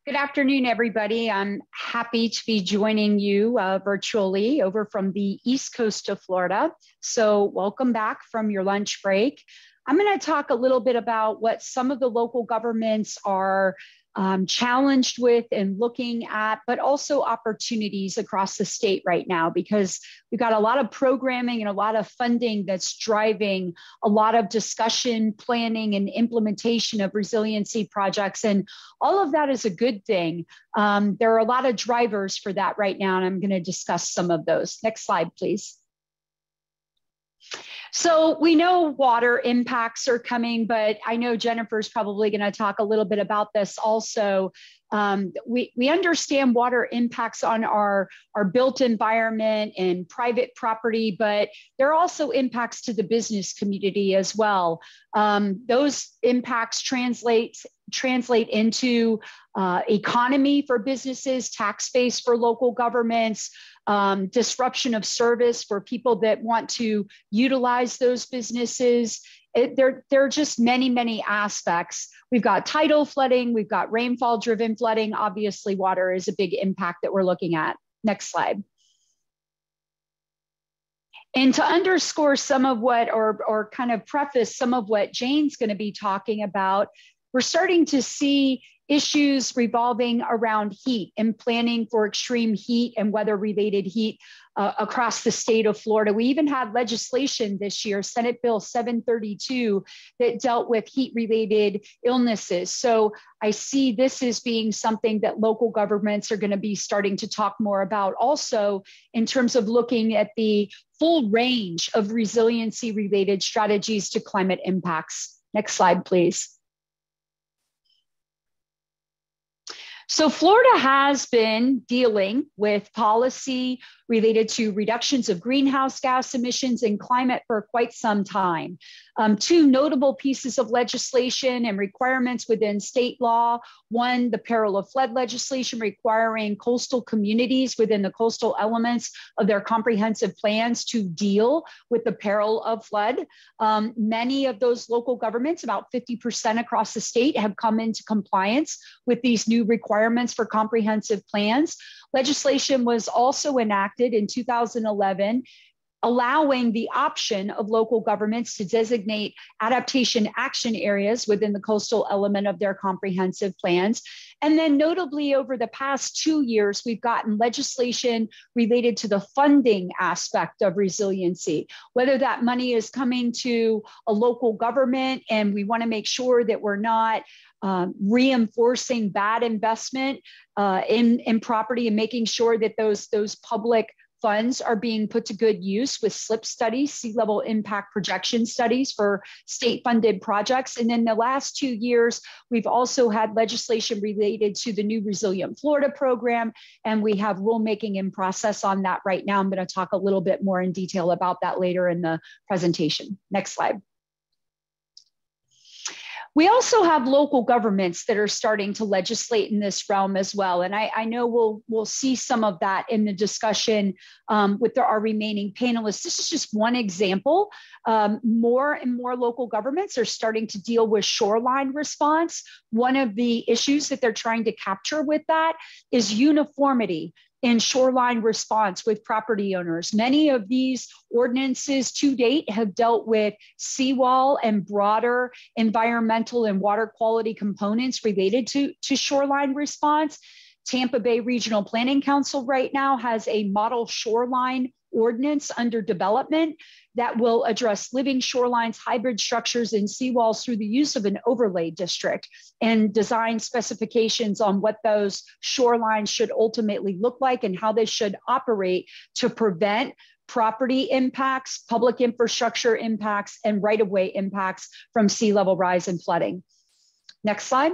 Good afternoon, everybody. I'm happy to be joining you virtually over from the East Coast of Florida. So welcome back from your lunch break. I'm going to talk a little bit about what some of the local governments are challenged with and looking at, but also opportunities across the state right now, because we've got a lot of programming and a lot of funding that's driving a lot of discussion, planning, and implementation of resiliency projects. And all of that is a good thing. There are a lot of drivers for that right now, and I'm going to discuss some of those. Next slide, please. So we know water impacts are coming, but I know Jennifer's probably going to talk a little bit about this also. We understand water impacts on our built environment and private property, but there are also impacts to the business community as well. Those impacts translate into economy for businesses, tax base for local governments, disruption of service for people that want to utilize those businesses. There are just many, many aspects. We've got tidal flooding, we've got rainfall-driven flooding. Obviously, water is a big impact that we're looking at. Next slide. And to underscore some of what, or kind of preface some of what Jane's going to be talking about, we're starting to see issues revolving around heat and planning for extreme heat and weather-related heat across the state of Florida. We even had legislation this year, Senate Bill 732, that dealt with heat-related illnesses. So I see this as being something that local governments are going to be starting to talk more about also in terms of looking at the full range of resiliency-related strategies to climate impacts. Next slide, please. So Florida has been dealing with policy related to reductions of greenhouse gas emissions and climate for quite some time. Two notable pieces of legislation and requirements within state law. One, the peril of flood legislation requiring coastal communities within the coastal elements of their comprehensive plans to deal with the peril of flood. Many of those local governments, about 50% across the state, have come into compliance with these new requirements for comprehensive plans. Legislation was also enacted in 2011, allowing the option of local governments to designate adaptation action areas within the coastal element of their comprehensive plans. And then notably over the past 2 years, we've gotten legislation related to the funding aspect of resiliency, whether that money is coming to a local government and we want to make sure that we're not reinforcing bad investment in property and making sure that those public funds are being put to good use with SLIP studies, sea level impact projection studies for state funded projects. And in the last 2 years, we've also had legislation related to the new Resilient Florida program, and we have rulemaking in process on that right now. I'm going to talk a little bit more in detail about that later in the presentation. Next slide. We also have local governments that are starting to legislate in this realm as well. And I know we'll see some of that in the discussion with our remaining panelists. This is just one example. More and more local governments are starting to deal with shoreline response. One of the issues that they're trying to capture with that is uniformity in shoreline response with property owners. Many of these ordinances to date have dealt with seawall and broader environmental and water quality components related to shoreline response. Tampa Bay Regional Planning Council right now has a model shoreline ordinance under development that will address living shorelines, hybrid structures, and seawalls through the use of an overlay district and design specifications on what those shorelines should ultimately look like and how they should operate to prevent property impacts, public infrastructure impacts, and right-of-way impacts from sea level rise and flooding. Next slide.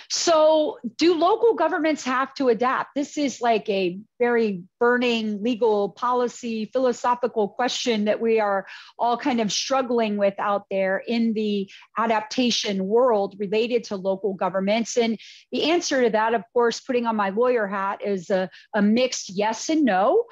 So do local governments have to adapt? This is like a very burning legal policy, philosophical question that we are all kind of struggling with out there in the adaptation world related to local governments. And the answer to that, of course, putting on my lawyer hat, is a mixed yes and no.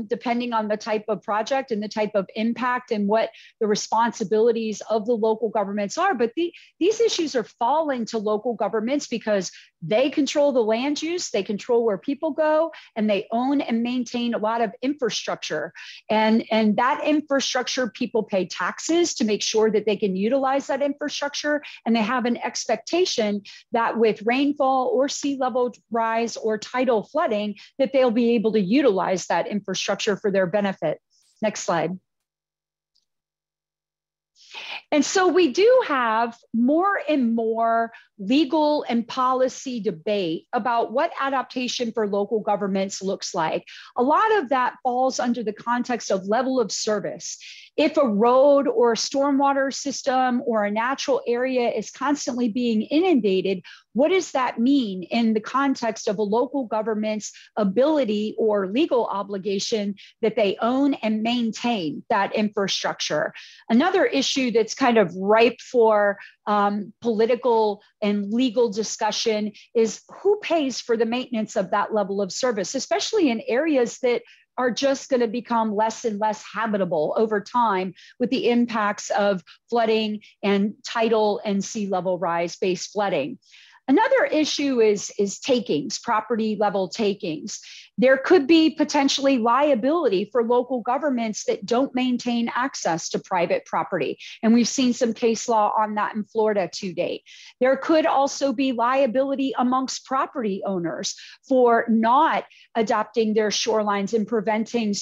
depending on the type of project and the type of impact and what the responsibilities of the local governments are. But these issues are falling to local governments because they control the land use, they control where people go, and they own and maintain a lot of infrastructure. And that infrastructure, people pay taxes to make sure that they can utilize that infrastructure. And they have an expectation that with rainfall or sea level rise or tidal flooding, that they'll be able to utilize that infrastructure for their benefit. Next slide. And so we do have more and more legal and policy debate about what adaptation for local governments looks like. A lot of that falls under the context of level of service. If a road or a stormwater system or a natural area is constantly being inundated, what does that mean in the context of a local government's ability or legal obligation that they own and maintain that infrastructure? Another issue that's kind of ripe for political and legal discussion is who pays for the maintenance of that level of service, especially in areas that are just going to become less and less habitable over time with the impacts of flooding and tidal and sea level rise based flooding. Another issue is takings, property level takings. There could be potentially liability for local governments that don't maintain access to private property. And we've seen some case law on that in Florida to date. There could also be liability amongst property owners for not adapting their shorelines and preventing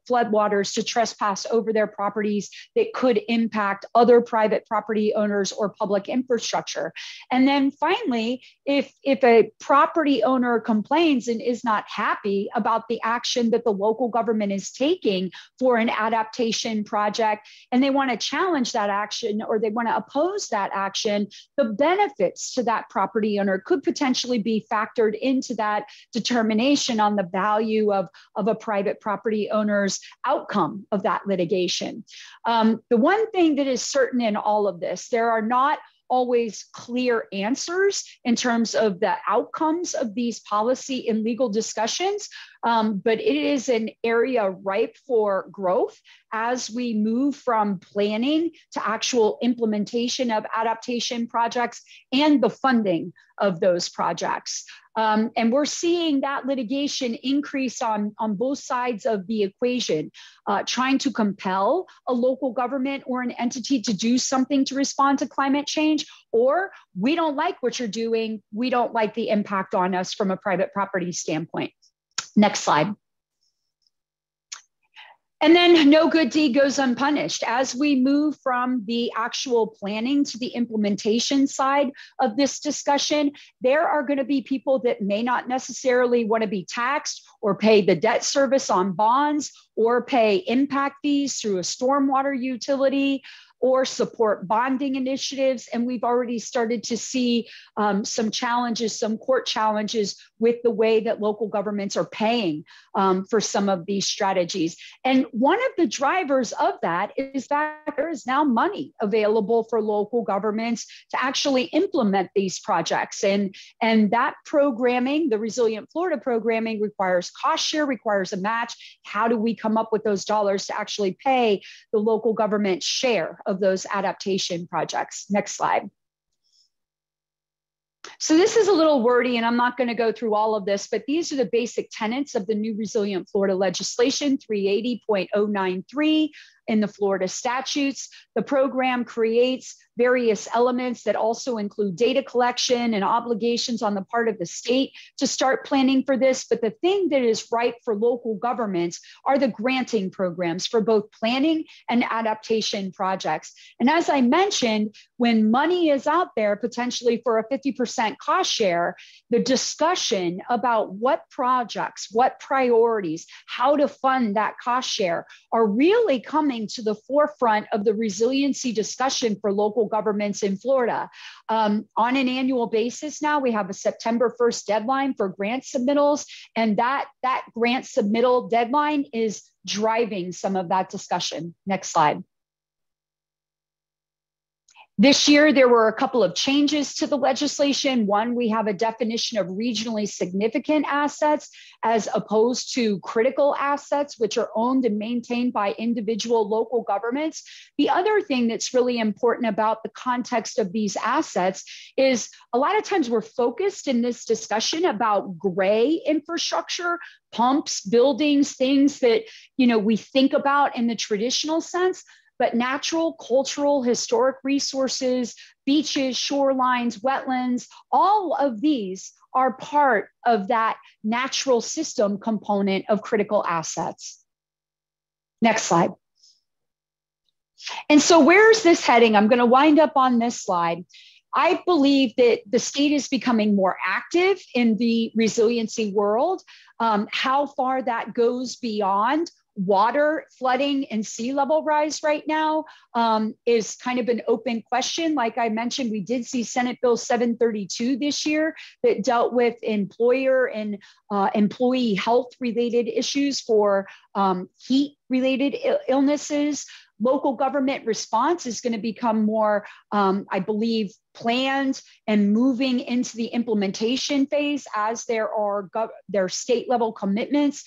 floodwaters to trespass over their properties that could impact other private property owners or public infrastructure. And then finally, if a property owner complains and is not happy about the action that the local government is taking for an adaptation project, and they want to challenge that action or they want to oppose that action, the benefits to that property owner could potentially be factored into that determination on the value of a private property owner's outcome of that litigation. The one thing that is certain in all of this, there are not always clear answers in terms of the outcomes of these policy and legal discussions, but it is an area ripe for growth as we move from planning to actual implementation of adaptation projects and the funding of those projects. And we're seeing that litigation increase on both sides of the equation, trying to compel a local government or an entity to do something to respond to climate change, or we don't like what you're doing, we don't like the impact on us from a private property standpoint. Next slide. And then no good deed goes unpunished. As we move from the actual planning to the implementation side of this discussion, there are going to be people that may not necessarily want to be taxed or pay the debt service on bonds or pay impact fees through a stormwater utility or support bonding initiatives. And we've already started to see some challenges, some court challenges with the way that local governments are paying for some of these strategies. And one of the drivers of that is that there is now money available for local governments to actually implement these projects. And that programming, the Resilient Florida programming, requires cost share, requires a match. How do we come up with those dollars to actually pay the local government share of those adaptation projects? Next slide. So this is a little wordy and I'm not going to go through all of this, but these are the basic tenets of the new Resilient Florida legislation, 380.093 in the Florida statutes. The program creates various elements that also include data collection and obligations on the part of the state to start planning for this. But the thing that is ripe for local governments are the granting programs for both planning and adaptation projects. And as I mentioned, when money is out there potentially for a 50% cost share, the discussion about what projects, what priorities, how to fund that cost share are really coming to the forefront of the resiliency discussion for local governments in Florida. On an annual basis now, we have a September 1st deadline for grant submittals, and that grant submittal deadline is driving some of that discussion. Next slide. This year, there were a couple of changes to the legislation. One, we have a definition of regionally significant assets as opposed to critical assets, which are owned and maintained by individual local governments. The other thing that's really important about the context of these assets is a lot of times we're focused in this discussion about gray infrastructure, pumps, buildings, things that we think about in the traditional sense. But natural, cultural, historic resources, beaches, shorelines, wetlands, all of these are part of that natural system component of critical assets. Next slide. And so where's this heading? I'm going to wind up on this slide. I believe that the state is becoming more active in the resiliency world. How far that goes beyond water, flooding, and sea level rise right now is kind of an open question. Like I mentioned, we did see Senate Bill 732 this year that dealt with employer and employee health related issues for heat related illnesses. Local government response is going to become more, I believe, planned and moving into the implementation phase as there are state level commitments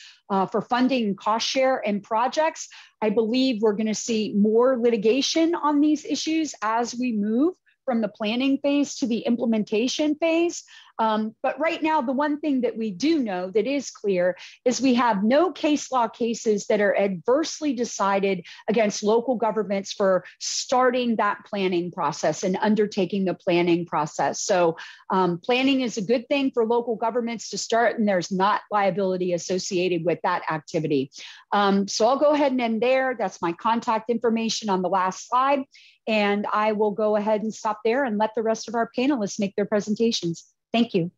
for funding and cost share and projects. I believe we're going to see more litigation on these issues as we move from the planning phase to the implementation phase. But right now, the one thing that we do know that is clear is we have no case law cases that are adversely decided against local governments for starting that planning process and undertaking the planning process. So planning is a good thing for local governments to start, and there's not liability associated with that activity. So I'll go ahead and end there. That's my contact information on the last slide. And I will go ahead and stop there and let the rest of our panelists make their presentations. Thank you.